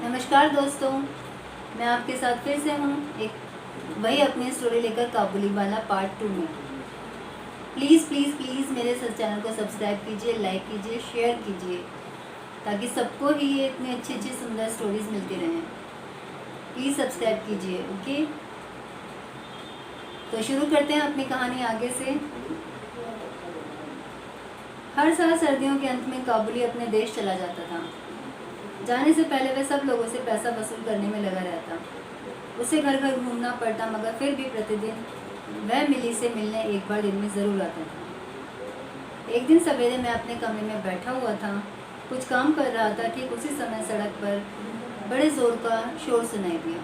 नमस्कार दोस्तों, मैं आपके साथ फिर से हूँ एक वही अपनी स्टोरी लेकर काबुली वाला पार्ट 2 में। प्लीज़ प्लीज़ प्लीज़ मेरे चैनल को सब्सक्राइब कीजिए, लाइक कीजिए, शेयर कीजिए ताकि सबको ही ये इतनी अच्छी अच्छी सुंदर स्टोरीज़ मिलती रहें। प्लीज़ सब्सक्राइब कीजिए। ओके, तो शुरू करते हैं अपनी कहानी आगे से। हर साल सर्दियों के अंत में काबुली अपने देश चला जाता था। जाने से पहले वह सब लोगों से पैसा वसूल करने में लगा रहता। उसे घर घर घूमना पड़ता, मगर फिर भी प्रतिदिन वह मिली से मिलने एक बार दिन में ज़रूर आता था। एक दिन सवेरे मैं अपने कमरे में बैठा हुआ था, कुछ काम कर रहा था। ठीक उसी समय सड़क पर बड़े ज़ोर का शोर सुनाई दिया।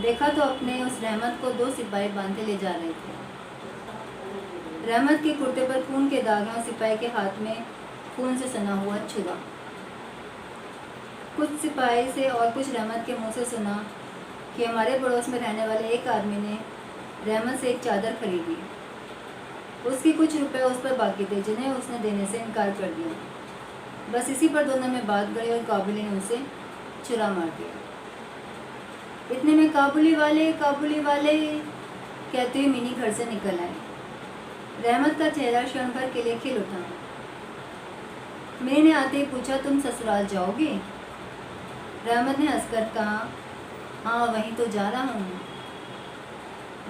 देखा तो अपने उस रहमत को 2 सिपाही बांधे ले जा रहे थे। रहमत के कुर्ते पर खून के दाग हैं और सिपाही के हाथ में खून से सना हुआ छुरा। कुछ सिपाही से और कुछ रहमत के मुंह से सुना कि हमारे पड़ोस में रहने वाले एक आदमी ने रहमत से एक चादर खरीदी। उसके कुछ रुपए उस पर बाकी थे जिन्हें उसने देने से इनकार कर दिया। बस इसी पर दोनों में बात गई और काबुली ने उसे छुरा मार दिया। इतने में काबुली वाले कहते हुए मिनी घर से निकल आए। रहमत का चेहरा क्षण भर के लिए खिल उठा। मिनी ने आते ही पूछा, तुम ससुराल जाओगे? रहमत ने हंसकर कहा, हाँ वहीं तो जा रहा हूँ।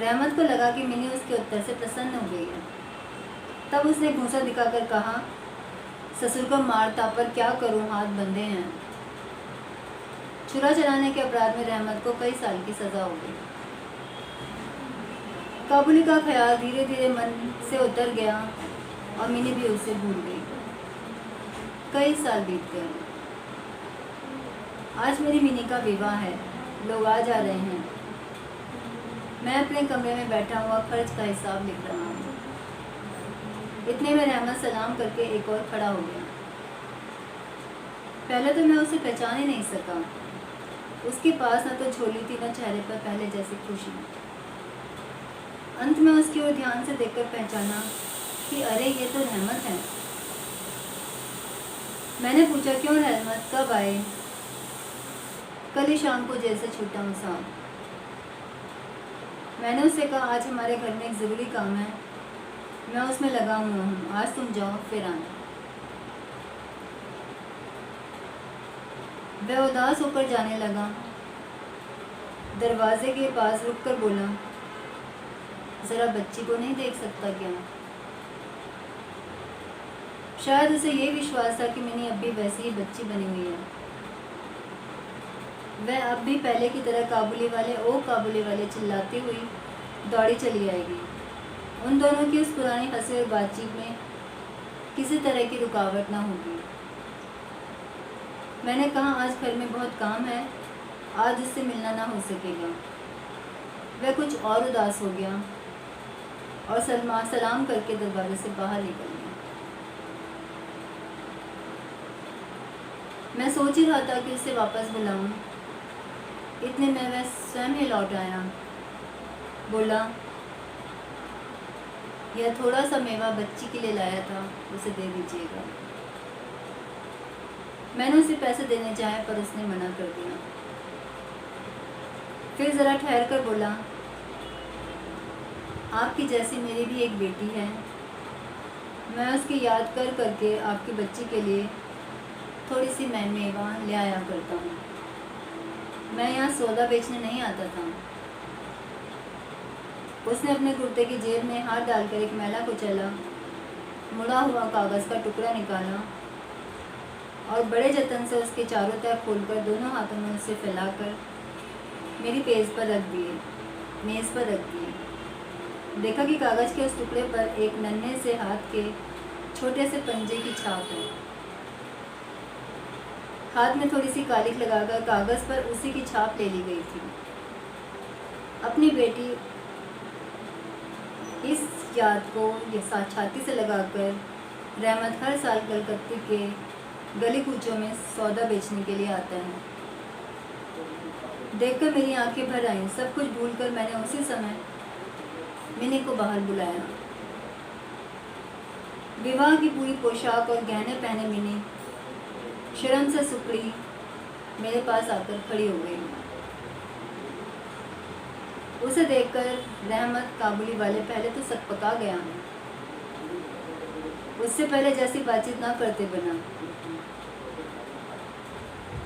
रहमत को लगा कि मिनी उसके उत्तर से प्रसन्न हो गई है। तब उसने घूंसा दिखाकर कहा, ससुर को मारता पर क्या करूँ, हाथ बंधे हैं। छुरा चलाने के अपराध में रहमत को कई साल की सजा हो गई। काबुली का ख्याल धीरे धीरे मन से उतर गया और मिनी भी उसे भूल गई। कई साल बीत गए। आज मेरी मिनी का विवाह है, लोग आ जा रहे हैं। मैं अपने कमरे में बैठा हुआ खर्च का हिसाब लिख रहा हूँ। इतने में रहमत सलाम करके एक और खड़ा हो गया। पहले तो मैं उसे पहचान ही नहीं सका। उसके पास न तो झोली थी, न चेहरे पर पहले जैसी खुशी। अंत में उसकी ओर ध्यान से देखकर पहचाना कि अरे ये तो रहमत है। मैंने पूछा, क्यों रहमत, कब आए? कल ही शाम को जेल से छूटा हूँ साहब। मैंने उससे कहा, आज हमारे घर में एक ज़रूरी काम है, मैं उसमें लगा हुआ हूँ, आज तुम जाओ फिर आना। वह उदास होकर जाने लगा। दरवाजे के पास रुककर बोला, ज़रा बच्ची को नहीं देख सकता क्या? शायद उसे ये विश्वास था कि मिनी अब भी वैसी ही बच्ची बनी हुई है। वह अब भी पहले की तरह काबुली वाले चिल्लाती हुई दौड़ी चली आएगी। उन दोनों की उस पुरानी हंसी और बातचीत में किसी तरह की रुकावट ना होगी। मैंने कहा, आज घर में बहुत काम है, आज उससे मिलना ना हो सकेगा। वह कुछ और उदास हो गया और सलाम करके दरवाजे से बाहर निकल गया। मैं सोच ही रहा था कि उसे वापस बुलाऊं। इतने में वह स्वयं ही लौट आया। बोला, यह थोड़ा सा मेवा बच्ची के लिए लाया था, उसे दे दीजिएगा। मैंने उसे पैसे देने चाहे पर उसने मना कर दिया। फिर ज़रा ठहर कर बोला, आपकी जैसी मेरी भी एक बेटी है, मैं उसकी याद कर करके आपकी बच्ची के लिए थोड़ी सी मैं मेवा ले आया करता हूँ। मैं यहाँ सौदा बेचने नहीं आता था। उसने अपने कुर्ते की जेब में हाथ डालकर एक मैला कुचला मुड़ा हुआ कागज़ का टुकड़ा निकाला और बड़े जतन से उसके चारों तरफ खोलकर दोनों हाथों में उसे फैलाकर मेरी मेज़ पर रख दिए। देखा कि कागज़ के उस टुकड़े पर एक नन्हे से हाथ के छोटे से पंजे की छाप है। हाथ में थोड़ी सी कालिख लगाकर कागज़ पर उसी की छाप ले ली गई थी। अपनी बेटी इस याद को छाती से लगाकर रहमत हर साल कलकत्ते के गली कूचों में सौदा बेचने के लिए आता है। देखकर मेरी आंखें भर आईं। सब कुछ भूलकर मैंने उसी समय मिनी को बाहर बुलाया। विवाह की पूरी पोशाक और गहने पहने मिनी शर्म से सुकड़ी मेरे पास आकर खड़ी हो गई। उसे देखकर रहमत काबुली वाले पहले तो सकपका गया, उससे पहले जैसी बातचीत ना करते बना।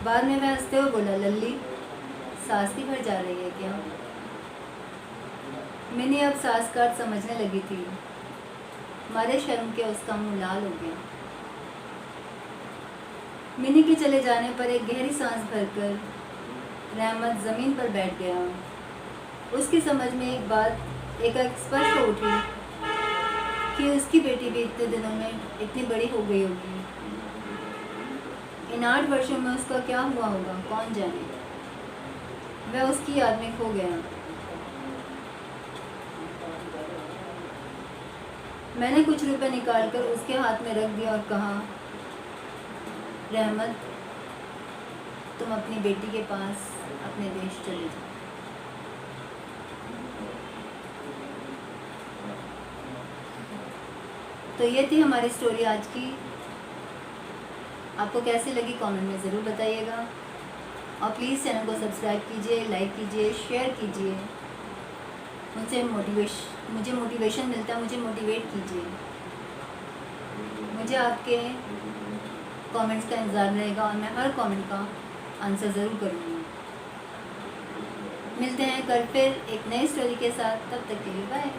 बाद में वह हंसते हुए बोला, लल्ली सास की घर जा रही है क्या? मिनी अब सास का अर्थ समझने लगी थी। मारे शर्म के उसका मुंह लाल हो गया। मिनी के चले जाने पर एक गहरी सांस भरकर रहमत जमीन पर बैठ गया। उसकी समझ में एक बात एकाएक स्पष्ट हो उठी कि उसकी बेटी भी इतने दिनों में इतनी बड़ी हो गई होगी। इन 8 वर्षों में उसका क्या हुआ होगा कौन जाने। वह उसकी याद में खो गया। मैंने कुछ रुपए निकालकर उसके हाथ में रख दिया और कहा, रहमत तुम अपनी बेटी के पास अपने देश चले जाओ। तो ये थी हमारी स्टोरी आज की। आपको कैसी लगी कमेंट में ज़रूर बताइएगा और प्लीज़ चैनल को सब्सक्राइब कीजिए, लाइक कीजिए, शेयर कीजिए। मुझे मोटिवेशन मिलता है, मुझे मोटिवेट कीजिए। मुझे आपके कमेंट्स का इंतज़ार रहेगा और मैं हर कमेंट का आंसर ज़रूर करूँगी। मिलते हैं कल फिर एक नई स्टोरी के साथ, तब तक के लिए बाय।